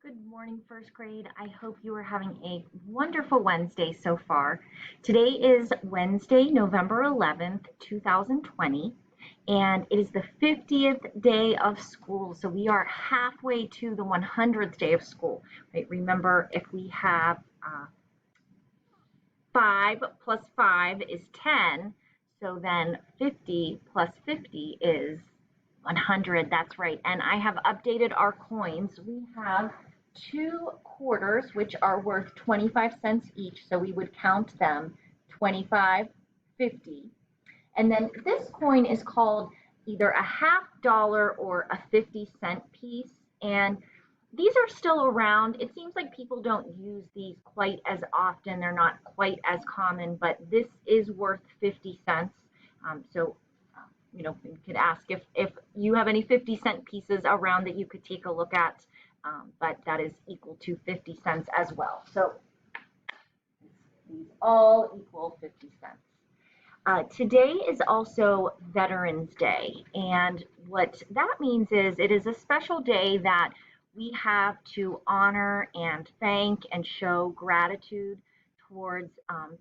Good morning, first grade. I hope you are having a wonderful Wednesday so far. Today is Wednesday, November 11th, 2020, and it is the 50th day of school. So we are halfway to the 100th day of school. Right? Remember, if we have 5 plus 5 is 10, so then 50 plus 50 is 100. That's right. And I have updated our coins. We have two quarters, which are worth 25 cents each. So we would count them 25, 50. And then this coin is called either a $50 or a 50-cent piece. And these are still around. It seems like people don't use these quite as often. They're not quite as common, but this is worth 50 cents. So you could ask if you have any 50-cent pieces around that you could take a look at, but that is equal to 50 cents as well. So these all equal 50 cents. Today is also Veterans Day, and what that means is it is a special day that we have to honor and thank and show gratitude towards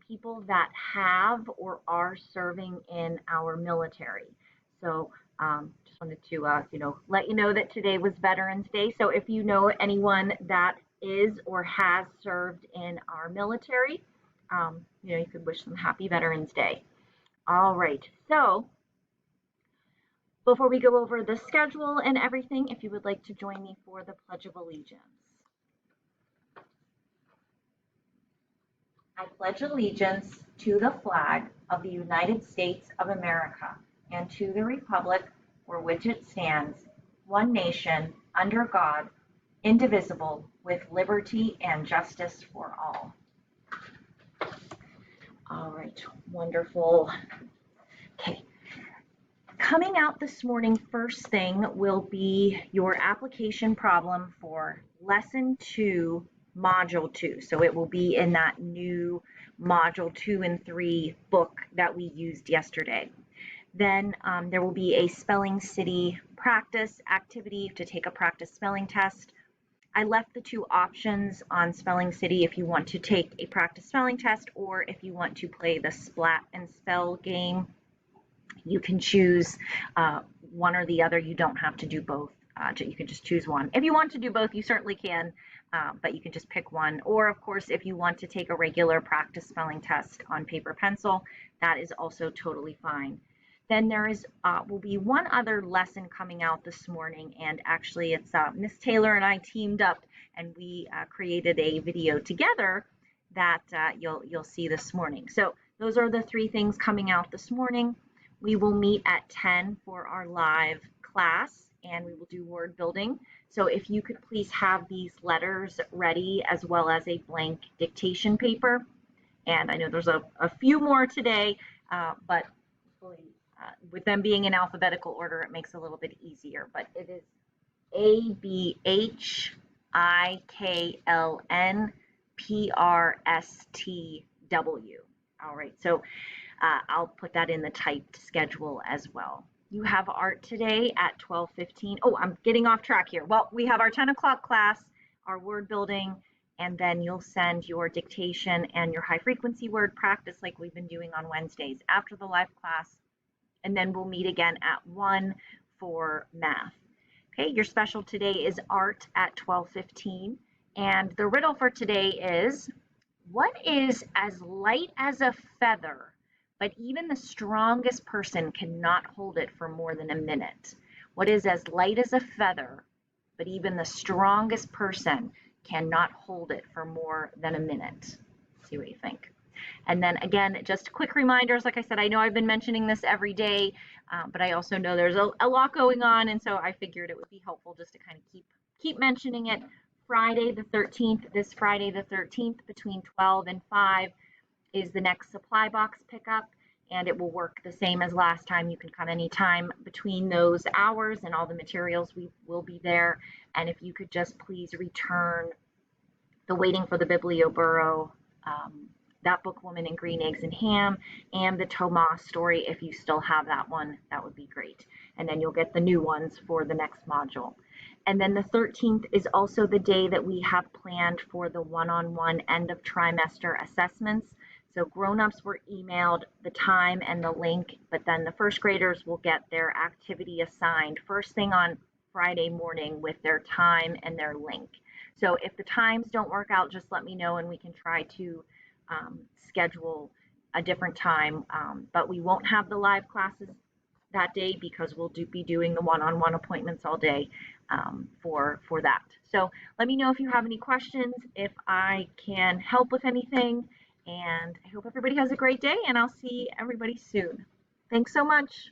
people that have or are serving in our military. So just wanted to let you know that today was Veterans Day. So if you know anyone that is or has served in our military, you could wish them Happy Veterans Day. All right, so before we go over the schedule and everything, if you would like to join me for the Pledge of Allegiance. I pledge allegiance to the flag of the United States of America and to the republic for which it stands, one nation, under God, indivisible, with liberty and justice for all. All right, wonderful. Okay. Coming out this morning, first thing will be your application problem for Lesson 2, Module 2. So it will be in that new Module 2 and 3 book that we used yesterday. Then there will be a Spelling City practice activity to take a practice spelling test. I left the two options on Spelling City if you want to take a practice spelling test or if you want to play the Splat and Spell game. You can choose one or the other. You don't have to do both. You can just choose one. If you want to do both, you certainly can, but you can just pick one. Or, of course, if you want to take a regular practice spelling test on paper pencil, that is also totally fine. Then there will be one other lesson coming out this morning, and actually it's Miss Taylor and I teamed up, and we created a video together that you'll see this morning. So those are the three things coming out this morning. We will meet at 10 for our live class, and we will do word building. So if you could please have these letters ready as well as a blank dictation paper. And I know there's a few more today, but with them being in alphabetical order, it makes it a little bit easier. But it is ABHIKLNPRSTW. All right, so I'll put that in the typed schedule as well. You have art today at 12:15. Oh, I'm getting off track here. Well, we have our 10 o'clock class, our word building, and then you'll send your dictation and your high frequency word practice like we've been doing on Wednesdays after the live class. And then we'll meet again at 1 for math. Okay, your special today is art at 12:15. And the riddle for today is, what is as light as a feather, but even the strongest person cannot hold it for more than a minute? What is as light as a feather, but even the strongest person cannot hold it for more than a minute? See what you think. And then again, just quick reminders. Like I said, I know I've been mentioning this every day, but I also know there's a lot going on, and so I figured it would be helpful just to kind of keep mentioning it. Friday the 13th, this Friday the 13th, between 12 and 5 is the next supply box pickup, and it will work the same as last time. You can come anytime between those hours, and all the materials will be there. And if you could just please return the Waiting for the Biblioboro, That Book Woman and Green Eggs and Ham, and the Tomas story. If you still have that one, that would be great. And then you'll get the new ones for the next module. And then the 13th is also the day that we have planned for the one-on-one end of trimester assessments. So grown-ups were emailed the time and the link, but then the first graders will get their activity assigned first thing on Friday morning with their time and their link. So if the times don't work out, just let me know and we can try to schedule a different time. But we won't have the live classes that day because we'll be doing the one-on-one appointments all day for that. So let me know if you have any questions, if I can help with anything, and I hope everybody has a great day, and I'll see everybody soon. Thanks so much.